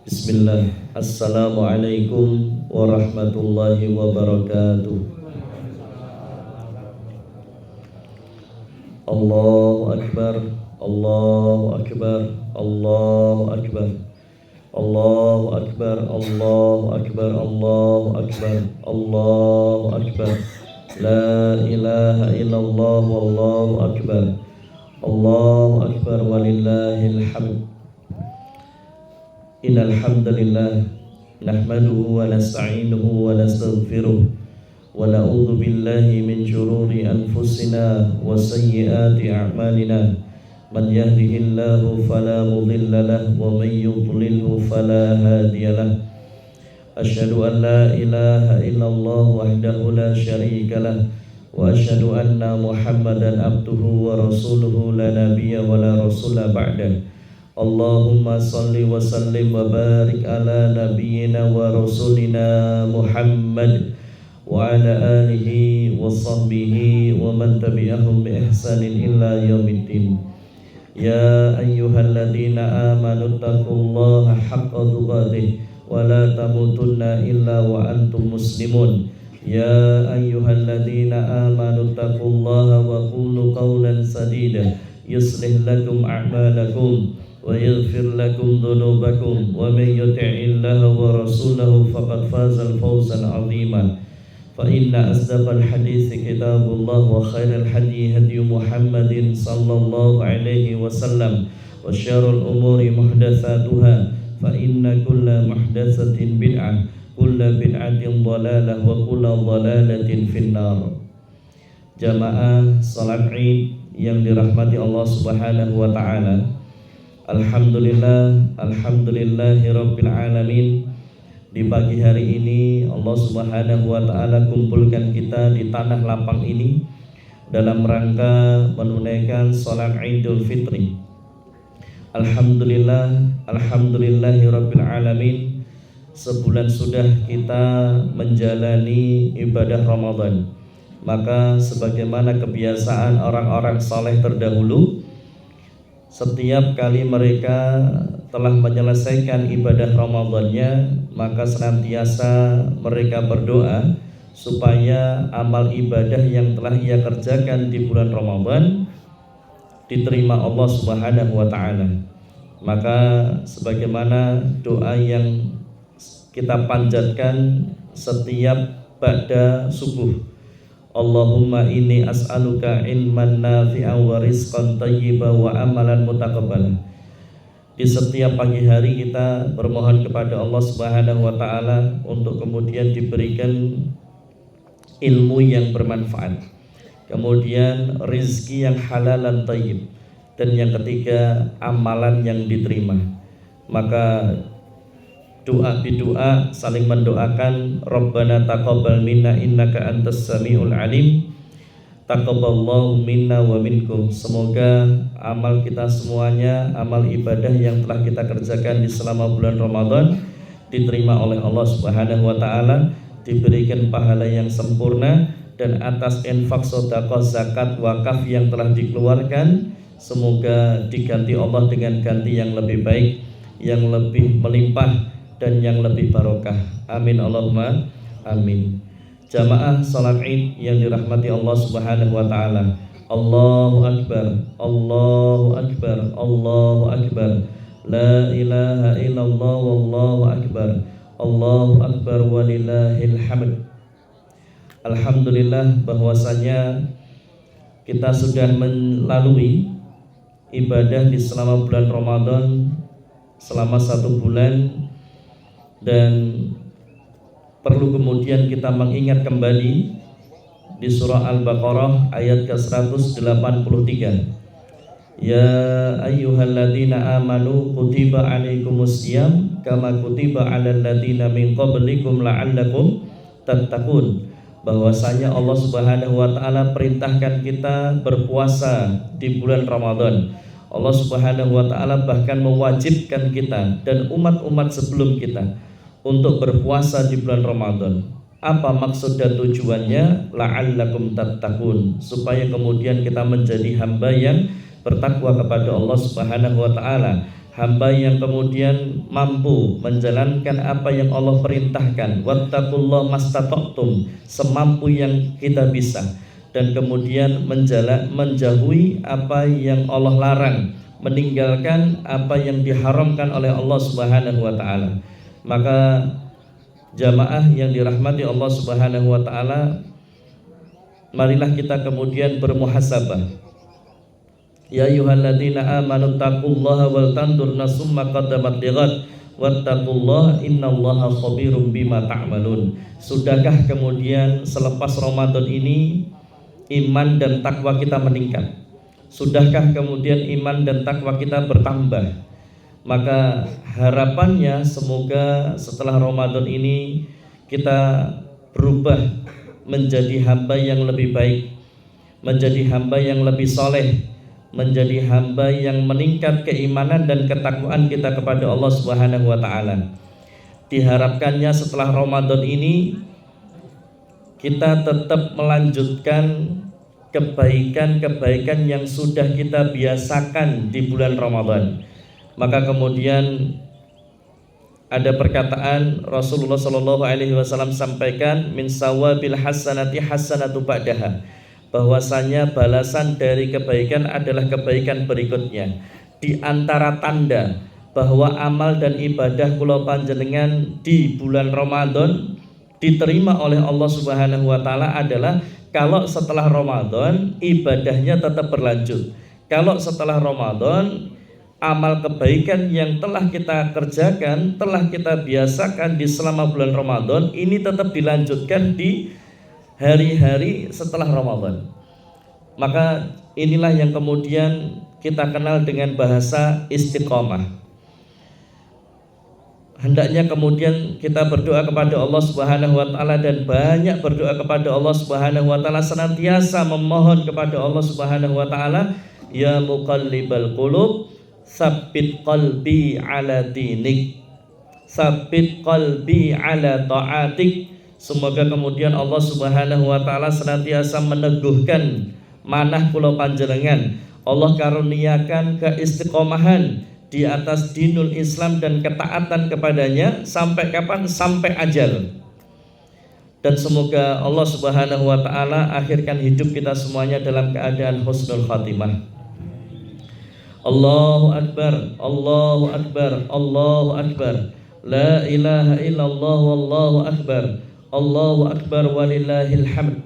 Bismillah. Assalamualaikum warahmatullahi wabarakatuh. Allahu Akbar, Allahu Akbar, Allahu Akbar, Allahu Akbar, Allahu Akbar, Allahu Akbar, Allahu Akbar. La ilaha illallah wallahu akbar. Allahu Akbar walillahil hamd. Innal hamdalillah nahmaduhu wa nasta'inuhu wa nastaghfiruh wa na'udzu billahi min shururi anfusina wa sayyiati a'malina. Man yahdihillahu fala mudilla lahu wa man yudlilhu fala hadiya lahu. Asyhadu an la ilaha illallah wahdahu la syarika lahu wa asyhadu anna Muhammadan abduhu wa rasuluhu la nabiyya wa la rasula ba'dahu. Allahumma salli wa sallim wa barik ala nabiyyina wa rasulina Muhammad wa ala alihi wa sahbihi wa man tabi'ahum bi ihsanin illa yaumiddin. Ya ayyuhalladzina amanu taqullaha haqqa tuqatih wa la tamutunna illa wa antum muslimun. Ya ayyuhalladzina amanu taqullaha wa qulu qawlan sadida yuslih lakum a'malakum wa yaghfir lakum dhunubakum wa may yuti'illaha wa rasulahu faqad fazal fawzan 'azima. Fa inna asdaqal hadithi kitabullah wa khairal hadi hadi Muhammadin sallallahu alaihi wasallam wa syarrul umuri muhdatsatuha fa inna kulla muhdatsatin bid'ah kulla bid'atin dhalalah wa kulla dhalalatin finnar. Jamaah salat Id yang dirahmati Allah Subhanahu wa taala. Alhamdulillahi rabbil alamin. Di pagi hari ini Allah Subhanahu wa taala kumpulkan kita di tanah lapang ini dalam rangka menunaikan salat Idul Fitri. Alhamdulillahi rabbil alamin. Sebulan sudah kita menjalani ibadah Ramadan. Maka sebagaimana kebiasaan orang-orang saleh terdahulu, setiap kali mereka telah menyelesaikan ibadah Ramadannya, maka senantiasa mereka berdoa supaya amal ibadah yang telah ia kerjakan di bulan Ramadan diterima Allah Subhanahu wa taala. Maka sebagaimana doa yang kita panjatkan setiap ba'da subuh, Allahumma inni as'aluka ilman nafi'an wa rizqan thayyiban wa amalan mutaqabbalan. Di setiap pagi hari kita bermohon kepada Allah Subhanahu wa taala untuk kemudian diberikan ilmu yang bermanfaat, kemudian rizki yang halal dan thayyib, dan yang ketiga amalan yang diterima. Maka doa bidoa saling mendoakan, Rabbana taqabbal minna innaka antas samiul alim, taqabbalallahu minna wa minkum. Semoga amal kita semuanya, amal ibadah yang telah kita kerjakan di selama bulan Ramadan diterima oleh Allah Subhanahu wa taala, diberikan pahala yang sempurna, dan atas infak, sedekah, zakat, wakaf yang telah dikeluarkan semoga diganti Allah dengan ganti yang lebih baik, yang lebih melimpah dan yang lebih barokah. Amin Allahumma amin. Jamaah salat Id yang dirahmati Allah Subhanahu wa taala. Allahu Akbar, Allahu Akbar, Allahu Akbar. La ilaha illallah wallahu akbar. Allahu Akbar walillahil hamd. Alhamdulillah bahwasanya kita sudah melalui ibadah di selama bulan Ramadan selama 1 bulan, dan perlu kemudian kita mengingat kembali di surah Al-Baqarah ayat ke-183. Ya ayyuhalladzina amanu kutiba alaikumusiyam kama kutiba alal ladzina min qablikum la'allakum tattaqun. Bahwasanya Allah Subhanahu wa taala perintahkan kita berpuasa di bulan Ramadan. Allah Subhanahu wa taala bahkan mewajibkan kita dan umat-umat sebelum kita untuk berpuasa di bulan Ramadan. Apa maksud dan tujuannya? La'allakum tattaqun, supaya kemudian kita menjadi hamba yang bertakwa kepada Allah Subhanahu wa taala hamba yang kemudian mampu menjalankan apa yang Allah perintahkan, wattaqullah mastata'tum, semampu yang kita bisa, dan kemudian menjauhi apa yang Allah larang, meninggalkan apa yang diharamkan oleh Allah Subhanahu wa taala. Maka jamaah yang dirahmati Allah Subhanahu wa taala, marilah kita kemudian bermuhasabah. Ya ayyuhalladzina amanu taqullaha wal tandur nafsum ma qaddamat lighad wattaqullaha innallaha khabirum bima ta'malun. Sudahkah kemudian selepas Ramadan ini iman dan takwa kita meningkat? Sudahkah kemudian iman dan takwa kita bertambah? Maka harapannya semoga setelah Ramadan ini kita berubah menjadi hamba yang lebih baik, menjadi hamba yang lebih soleh, menjadi hamba yang meningkat keimanan dan ketakwaan kita kepada Allah Subhanahu wa taala. Diharapkannya setelah Ramadan ini kita tetap melanjutkan kebaikan-kebaikan yang sudah kita biasakan di bulan Ramadan. Maka kemudian ada perkataan Rasulullah Shallallahu Alaihi Wasallam sampaikan, min sawabil hasanati hasanatu ba'daha, bahwasanya balasan dari kebaikan adalah kebaikan berikutnya. Di antara tanda bahwa amal dan ibadah kula panjenengan di bulan Ramadan diterima oleh Allah Subhanahu wa taala adalah kalau setelah Ramadan ibadahnya tetap berlanjut. Kalau setelah Ramadan amal kebaikan yang telah kita kerjakan, telah kita biasakan di selama bulan Ramadan ini tetap dilanjutkan di hari-hari setelah Ramadan. Maka inilah yang kemudian kita kenal dengan bahasa istiqomah. Hendaknya kemudian kita berdoa kepada Allah Subhanahu wa taala dan banyak berdoa kepada Allah Subhanahu wa taala, senantiasa memohon kepada Allah Subhanahu wa taala, ya muqallibal qulub tsabbit qalbi ala dinik, tsabbit qalbi ala ta'atik. Semoga kemudian Allah Subhanahu wa taala senantiasa meneguhkan manah kula panjenengan. Allah karuniakan keistiqomahan di atas dinul Islam dan ketaatan kepadanya sampai kapan? Sampai ajal. Dan semoga Allah Subhanahu wa taala akhirkan hidup kita semuanya dalam keadaan husnul khatimah. Allahu akbar, Allahu akbar, Allahu akbar. La ilaha illallah wallahu akbar. Allahu akbar walillahil hamd.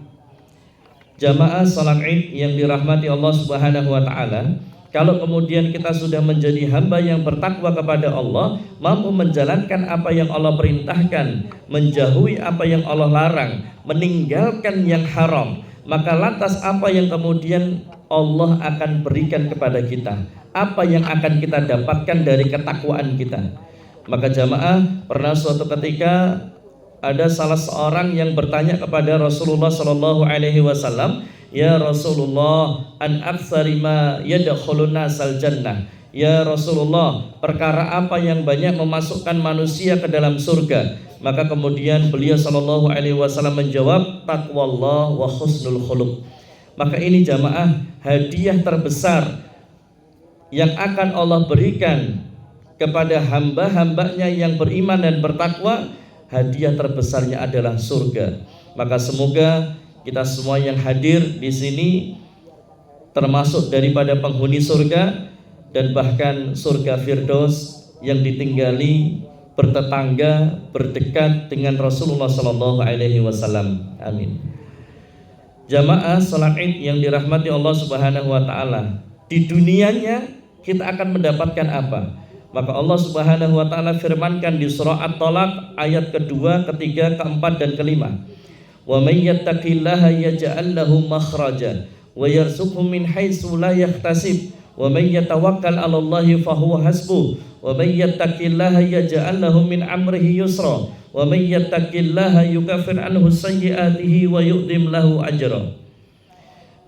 Jamaah salat Id yang dirahmati Allah Subhanahu wa taala, kalau kemudian kita sudah menjadi hamba yang bertakwa kepada Allah, mampu menjalankan apa yang Allah perintahkan, menjauhi apa yang Allah larang, meninggalkan yang haram, maka lantas apa yang kemudian Allah akan berikan kepada kita? Apa yang akan kita dapatkan dari ketakwaan kita? Maka jamaah, pernah suatu ketika ada salah seorang yang bertanya kepada Rasulullah Shallallahu Alaihi Wasallam, ya Rasulullah, an aktsari ma yadkhulun nasal jannah. Ya Rasulullah, perkara apa yang banyak memasukkan manusia ke dalam surga? Maka kemudian beliau Shallallahu Alaihi Wasallam menjawab, taqwallah wa husnul khuluq. Maka ini jamaah hadiah terbesar yang akan Allah berikan kepada hamba-hambanya yang beriman dan bertakwa. Hadiah terbesarnya adalah surga. Maka semoga kita semua yang hadir di sini termasuk daripada penghuni surga, dan bahkan surga Firdaus yang ditinggali bertetangga, berdekat dengan Rasulullah Sallallahu Alaihi Wasallam. Amin. Jamaah salat Id yang dirahmati Allah Subhanahu wa taala, di dunianya kita akan mendapatkan apa? Maka Allah Subhanahu wa taala firmankan di surah At-Talaq ayat kedua, ketiga, keempat dan kelima. Wa may yattaqillaha yaj'al lahu makhraja wa yarzuqhu min haitsu la yahtasib wa may yatawakkal 'alallahi fahuwa hasbuh wa may yattaqillaha yaj'al lahu min amrihi yusra wa may yattaqillaha yukaffir anhu sayyi'atihi wa yu'dim lahu ajra.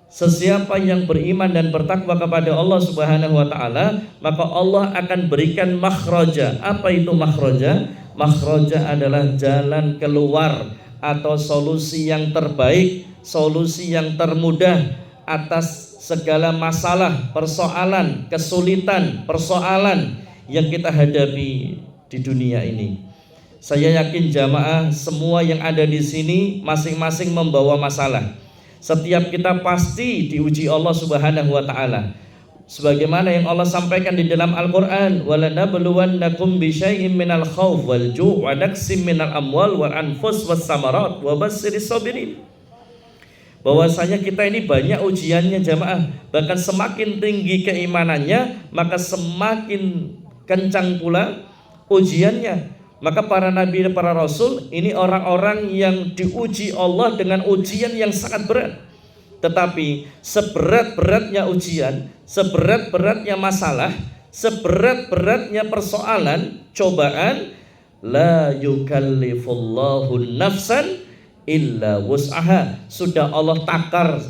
Sesiapa yang beriman dan bertakwa kepada Allah Subhanahu wa taala, maka Allah akan berikan makhraja. Apa itu makhraja? Makhraja adalah jalan keluar atau solusi yang terbaik, solusi yang termudah atas segala masalah, persoalan, kesulitan, persoalan yang kita hadapi di dunia ini. Saya yakin jamaah semua yang ada di sini masing-masing membawa masalah. Setiap kita pasti diuji Allah Subhanahu wa taala. Sebagaimana yang Allah sampaikan di dalam Al-Qur'an, "Walanabluwannakum bisyai'im minal khauf wal ju' wa naqsim minal amwal wal anfus was samarat wa basyyiris sabirin." Bahwasanya kita ini banyak ujiannya jamaah. Bahkan semakin tinggi keimanannya, maka semakin kencang pula ujiannya. Maka para nabi dan para rasul ini orang-orang yang diuji Allah dengan ujian yang sangat berat. Tetapi seberat-beratnya ujian, seberat-beratnya masalah, seberat-beratnya persoalan, cobaan, la yukallifullahu nafsan illa wus'aha. Sudah Allah takar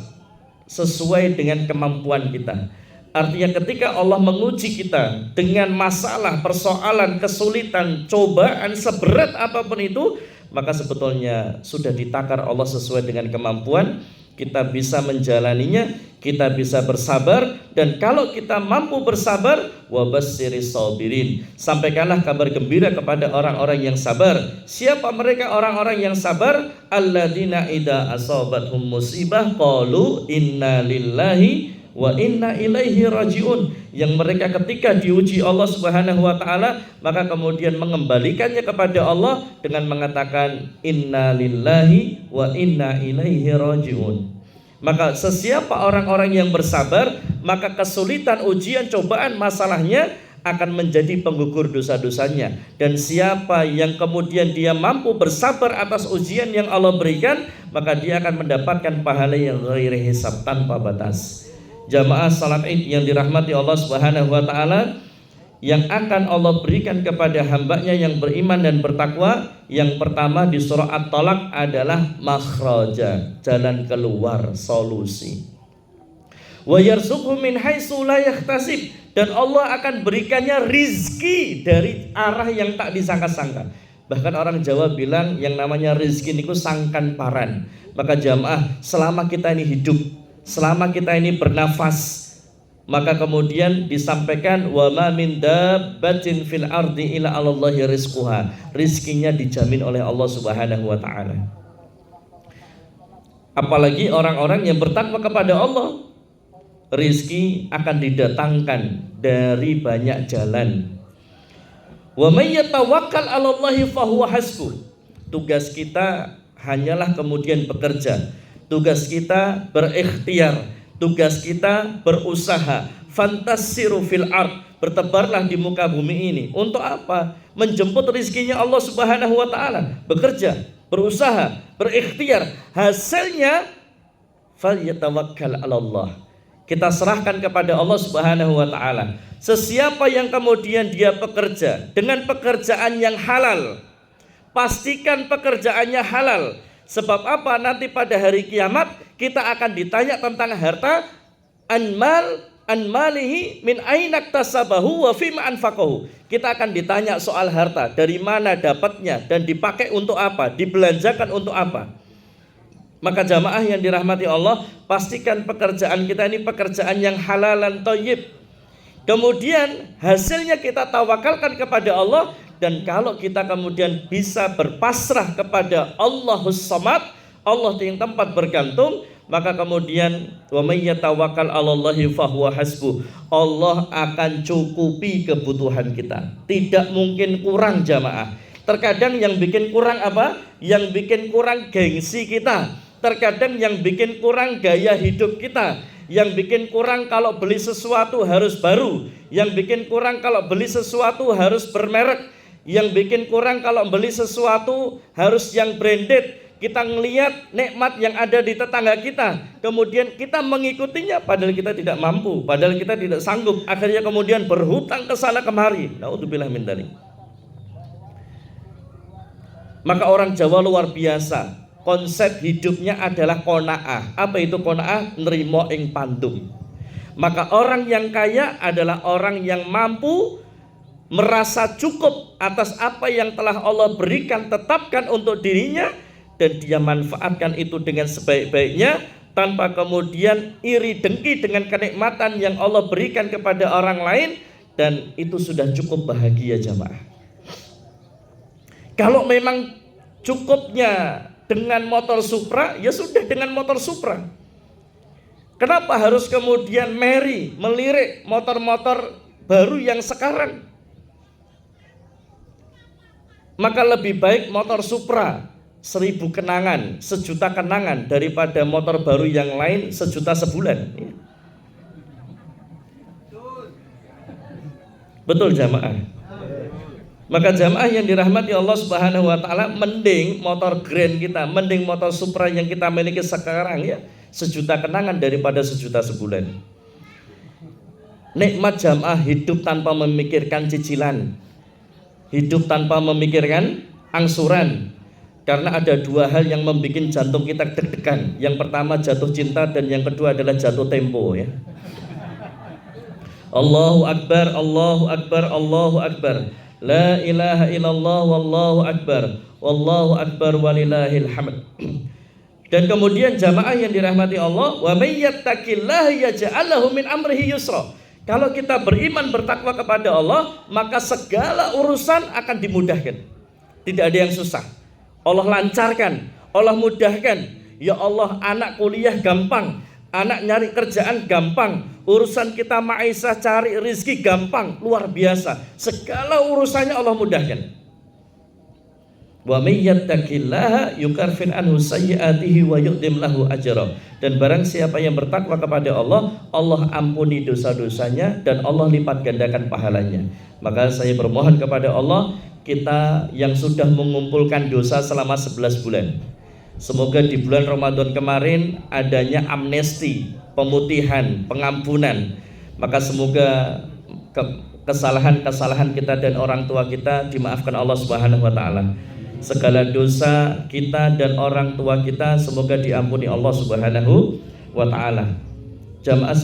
sesuai dengan kemampuan kita. Artinya ketika Allah menguji kita dengan masalah, persoalan, kesulitan, cobaan seberat apapun itu, maka sebetulnya sudah ditakar Allah sesuai dengan kemampuan. Kita bisa menjalaninya, kita bisa bersabar, dan kalau kita mampu bersabar, wabasyiris sabirin, sampaikanlah kabar gembira kepada orang-orang yang sabar. Siapa mereka orang-orang yang sabar? Alladzina idza asabathum musibah qalu inna lillahi wa inna ilaihi rajiun, yang mereka ketika diuji Allah Subhanahu wa taala maka kemudian mengembalikannya kepada Allah dengan mengatakan inna lillahi wa inna ilaihi rajiun. Maka sesiapa orang-orang yang bersabar, maka kesulitan, ujian, cobaan, masalahnya akan menjadi penggugur dosa-dosanya. Dan siapa yang kemudian dia mampu bersabar atas ujian yang Allah berikan, maka dia akan mendapatkan pahala yang ghairi hisab, tanpa batas. Jamaah salat Id yang dirahmati Allah Subhanahu wa taala, yang akan Allah berikan kepada hambanya yang beriman dan bertakwa, yang pertama di surah At-Talaq adalah makhraja, jalan keluar, solusi. Wa yarzuqhu min haitsu la yahtasib, dan Allah akan berikannya rizki dari arah yang tak disangka-sangka. Bahkan orang Jawa bilang yang namanya rizki niku sangkan paran. Maka jamaah, selama kita ini hidup, selama kita ini bernafas, maka kemudian disampaikan wa ma min dabbatin fil ardi illa 'alallahi rizquha, rizkinya dijamin oleh Allah Subhanahu wa taala. Apalagi orang-orang yang bertakwa kepada Allah, rizki akan didatangkan dari banyak jalan. Wa may yatawakkal 'alallahi fahuwa hasbuh. Tugas kita hanyalah kemudian bekerja. Tugas kita berikhtiar, tugas kita berusaha. Fantasiru fil ard, bertebarlah di muka bumi ini. Untuk apa? Menjemput rizkinya Allah Subhanahu wa taala. Bekerja, berusaha, berikhtiar. Hasilnya falyatawakkal 'alallah. Kita serahkan kepada Allah Subhanahu wa taala. Sesiapa yang kemudian dia bekerja dengan pekerjaan yang halal, pastikan pekerjaannya halal. Sebab apa? Nanti pada hari kiamat kita akan ditanya tentang harta, an malihi min aina iktasabahu wa fima anfaqahu. Kita akan ditanya soal harta, dari mana dapatnya dan dipakai untuk apa, dibelanjakan untuk apa. Maka jamaah yang dirahmati Allah, pastikan pekerjaan kita ini pekerjaan yang halalan thayyib. Kemudian hasilnya kita tawakalkan kepada Allah. Dan kalau kita kemudian bisa berpasrah kepada Allahus Samad, Allah yang tempat bergantung, maka kemudian wa may yatawakkal 'alallahi fahuwa hasbuh, Allah akan cukupi kebutuhan kita. Tidak mungkin kurang jamaah. Terkadang yang bikin kurang apa? Yang bikin kurang gengsi kita. Terkadang yang bikin kurang gaya hidup kita. Yang bikin kurang kalau beli sesuatu harus baru. Yang bikin kurang kalau beli sesuatu harus bermerek. Yang bikin kurang kalau beli sesuatu harus yang branded. Kita ngelihat nikmat yang ada di tetangga kita, kemudian kita mengikutinya padahal kita tidak mampu, padahal kita tidak sanggup. Akhirnya kemudian berhutang ke sana kemari. Naudzubillah min dzalik. Maka orang Jawa luar biasa. Konsep hidupnya adalah qanaah. Apa itu qanaah? Nerimo ing pandum. Maka orang yang kaya adalah orang yang mampu merasa cukup atas apa yang telah Allah berikan, tetapkan untuk dirinya, dan dia manfaatkan itu dengan sebaik-baiknya tanpa kemudian iri dengki dengan kenikmatan yang Allah berikan kepada orang lain, dan itu sudah cukup bahagia jamaah. Kalau memang cukupnya dengan motor Supra, ya sudah dengan motor Supra. Kenapa harus kemudian melirik motor-motor baru yang sekarang? Maka lebih baik motor Supra 1000 kenangan, 1.000.000 kenangan daripada motor baru yang lain 1.000.000 sebulan. Betul jamaah. Maka jamaah yang dirahmati Allah Subhanahu wa taala, mending motor Grand kita, mending motor Supra yang kita miliki sekarang ya 1.000.000 kenangan daripada 1.000.000 sebulan. Nikmat jamaah hidup tanpa memikirkan cicilan, hidup tanpa memikirkan angsuran. Karena ada 2 hal yang membuat jantung kita deg-degan. Yang pertama jatuh cinta, dan yang kedua adalah jatuh tempo ya. Allahu Akbar, Allahu Akbar, Allahu Akbar. La ilaha illallah wallahu akbar. Wallahu akbar walillahil hamd. Dan kemudian jamaah yang dirahmati Allah, wa may yattaqillaha yaj'al lahu min amrihi yusra. Kalau kita beriman bertakwa kepada Allah, maka segala urusan akan dimudahkan. Tidak ada yang susah. Allah lancarkan, Allah mudahkan. Ya Allah, anak kuliah gampang, anak nyari kerjaan gampang, urusan kita maisha cari rizki gampang, luar biasa. Segala urusannya Allah mudahkan. Wa may yattaqillaha yukaffir anhu sayyi'atihi wa yu'tim lahu ajra. Dan barang siapa yang bertakwa kepada Allah, Allah ampuni dosa-dosanya dan Allah lipat gandakan pahalanya. Maka saya bermohon kepada Allah, kita yang sudah mengumpulkan dosa selama 11 bulan, semoga di bulan Ramadan kemarin adanya amnesti, pemutihan, pengampunan. Maka semoga kesalahan-kesalahan kita dan orang tua kita dimaafkan Allah Subhanahu wa taala. Segala dosa kita dan orang tua kita semoga diampuni Allah Subhanahu wa taala. Jamaah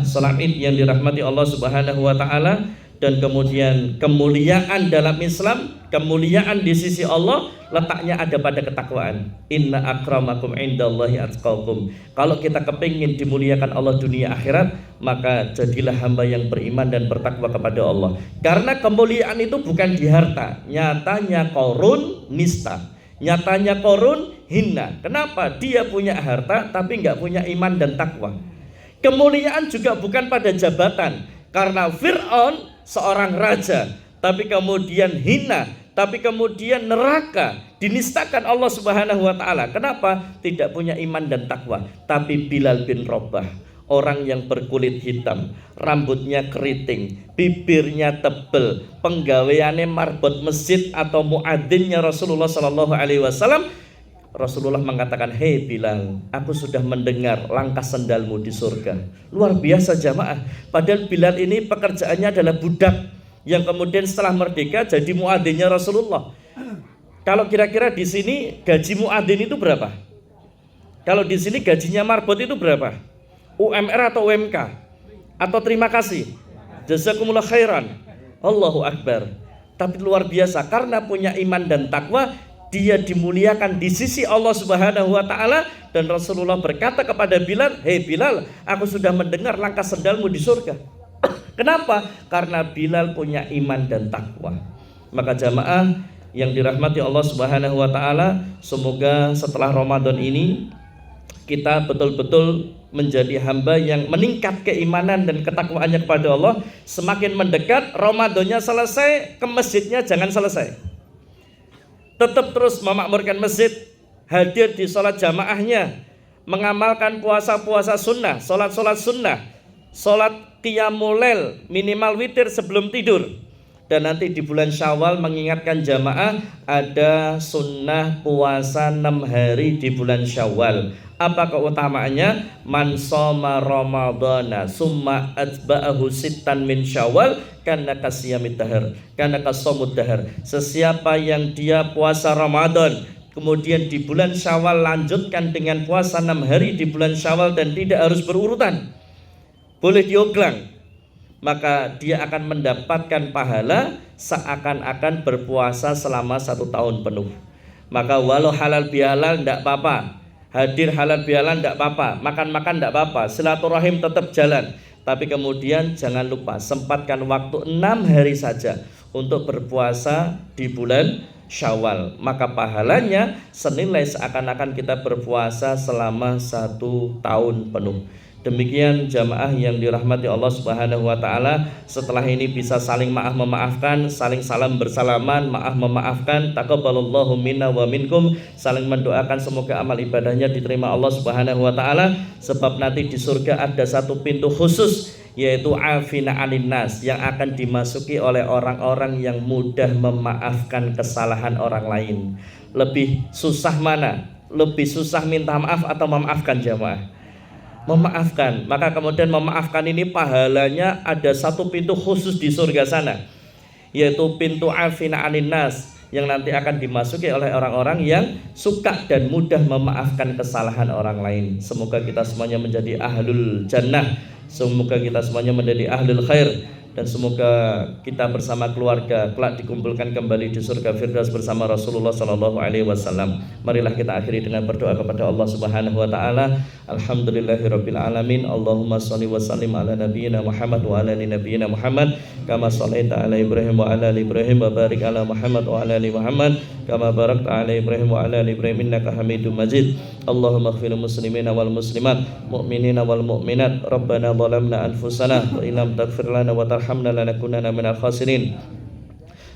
salat Id yang dirahmati Allah Subhanahu wa taala, dan kemudian kemuliaan dalam Islam, kemuliaan di sisi Allah letaknya ada pada ketakwaan. Inna akramakum indallahi atqakum. Kalau kita kepingin dimuliakan Allah dunia akhirat, maka jadilah hamba yang beriman dan bertakwa kepada Allah. Karena kemuliaan itu bukan di harta. Nyatanya Qarun nista, nyatanya Qarun hina. Kenapa? Dia punya harta tapi nggak punya iman dan takwa. Kemuliaan juga bukan pada jabatan. Karena Fir'aun seorang raja, tapi kemudian hina, tapi kemudian neraka, dinistakan Allah Subhanahu wa taala. Kenapa? Tidak punya iman dan takwa. Tapi Bilal bin Rabah, orang yang berkulit hitam, rambutnya keriting, bibirnya tebel, penggaweannya marbot masjid atau muadzinnya Rasulullah sallallahu alaihi wasallam. Rasulullah mengatakan, "Hei Bilal, aku sudah mendengar langkah sendalmu di surga." Luar biasa jamaah. Padahal Bilal ini pekerjaannya adalah budak yang kemudian setelah merdeka jadi muadzinnya Rasulullah. Kalau kira-kira di sini gaji muadzin itu berapa? Kalau di sini gajinya marbot itu berapa? UMR atau UMK? Atau terima kasih? Jazakumullah khairan. Allahu Akbar. Tapi luar biasa, karena punya iman dan takwa, dia dimuliakan di sisi Allah Subhanahu wa taala. Dan Rasulullah berkata kepada Bilal, "Hei Bilal, aku sudah mendengar langkah sendalmu di surga." Kenapa? Karena Bilal punya iman dan takwa. Maka jamaah yang dirahmati Allah Subhanahu wa taala, semoga setelah Ramadan ini kita betul-betul menjadi hamba yang meningkat keimanan dan ketakwaannya kepada Allah. Semakin mendekat Ramadannya selesai, ke masjidnya jangan selesai. Tetap terus memakmurkan masjid, hadir di sholat jamaahnya, mengamalkan puasa-puasa sunnah, sholat-sholat sunnah, sholat qiyamul lail, minimal witir sebelum tidur. Dan nanti di bulan Syawal mengingatkan jamaah ada sunnah puasa 6 hari di bulan Syawal. Apa keutamaannya? Man shoma ramadhana summa atba'ahu sittan min Syawal kana kasiyamid dahar, kana kasomud dahar. Sesiapa yang dia puasa Ramadan kemudian di bulan Syawal lanjutkan dengan puasa 6 hari di bulan Syawal dan tidak harus berurutan, boleh dioglang, maka dia akan mendapatkan pahala seakan-akan berpuasa selama 1 tahun penuh. Maka walau halal bihalal tidak apa-apa, hadir halal bihalal tidak apa-apa, makan-makan tidak apa-apa, silaturahim tetap jalan. Tapi kemudian jangan lupa sempatkan waktu 6 hari saja untuk berpuasa di bulan Syawal. Maka pahalanya senilai seakan-akan kita berpuasa selama 1 tahun penuh. Demikian jamaah yang dirahmati Allah Subhanahu wa taala, setelah ini bisa saling maaf memaafkan, saling salam bersalaman, maaf memaafkan, taqabbalallahu minna wa minkum, saling mendoakan semoga amal ibadahnya diterima Allah Subhanahu wa taala, sebab nanti di surga ada satu pintu khusus, yaitu afina anin nas, yang akan dimasuki oleh orang-orang yang mudah memaafkan kesalahan orang lain. Lebih susah mana? Lebih susah minta maaf atau memaafkan jamaah? Memaafkan. Maka kemudian memaafkan ini pahalanya ada satu pintu khusus di surga sana, yaitu pintu afina anin nas, yang nanti akan dimasuki oleh orang-orang yang suka dan mudah memaafkan kesalahan orang lain. Semoga kita semuanya menjadi ahlul jannah, semoga kita semuanya menjadi ahlul khair, dan semoga kita bersama keluarga kelak dikumpulkan kembali di surga Firdaus bersama Rasulullah sallallahu alaihi wasallam. Marilah kita akhiri dengan berdoa kepada Allah Subhanahu wa taala. Alhamdulillahirabbil alamin. Allahumma shalli wa sallim ala nabiyyina Muhammad wa ala ali nabiyyina Muhammad kama shallaita ala Ibrahim wa ala ali Ibrahim wa barik ala Muhammad wa ala ali Muhammad kama barakta ala Ibrahim wa ala ali Ibrahim innaka Hamidum Majid. Allahumma ighfir muslimina wal muslimat, mu'minina wal mu'minat. Rabbana zalamna anfusana wa illam taghfir lana wa tarhamna lanakunanna minal khasirin.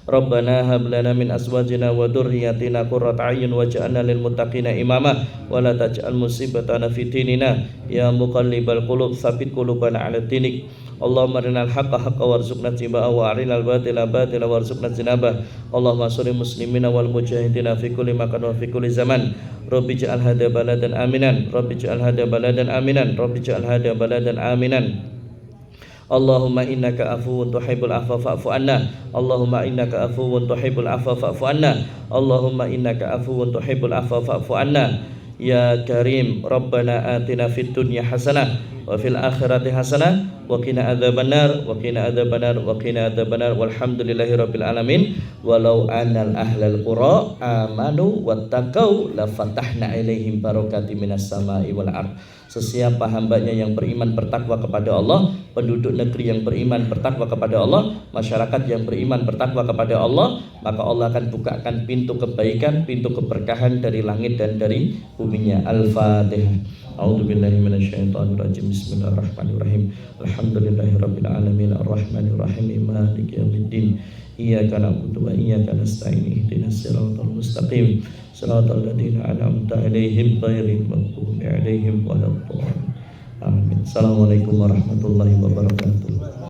Rabbana hab lana min azwajina wa dhurriyyatina qurrata a'yun waj'alna lil muttaqina imama wa la taj'al musibatana fi dinina ya muqallibal qulub tsabbit qulubana 'ala dinik. Allahumma arinal haqqa haqqan warzuqna ittiba'ahu wa arinal batila batila warzuqna ijtinabah. Allahumma sholli muslimina wal mujahidina fi kulli makan wa fi kulli zaman. Rabbi ij'al hadha baladan aminan, Rabbi ij'al hadha baladan aminan, Rabbi ij'al hadha baladan aminan. Allahumma innaka afuwun tuhibbul afwa fa'fu anna. Allahumma innaka afuwun tuhibbul afwa fa'fu anna. Allahumma innaka afuwun tuhibbul afwa fa'fu anna. Ya Karim, Rabbana atina fid dunya hasanah wa fil akhirati hasanah wa qina adzabannar wa qina adzabannar wa qina adzabannar walhamdulillahirabbil alamin. Walau anal ahlal qura amanu wattaqau la fatahna ilaihim barakatim minas samai wal ardh. Sesiapa hambanya yang beriman bertakwa kepada Allah, penduduk negeri yang beriman bertakwa kepada Allah, masyarakat yang beriman bertakwa kepada Allah, maka Allah akan bukakan pintu kebaikan, pintu keberkahan dari langit dan dari buminya. Al-Fatihah. A'udzubillahi minasyaitonirrajim. Bismillahirrahmanirrahim. Alhamdulillahirabbil alamin arrahmanirrahim maliki yaumiddin. Iyyaka na'budu wa iyyaka nasta'in. Ihdinas siratal mustaqim. Siratal ladzina an'amta 'alaihim ghairil maghdubi 'alaihim waladdallin. Amin. Assalamualaikum warahmatullahi wabarakatuh.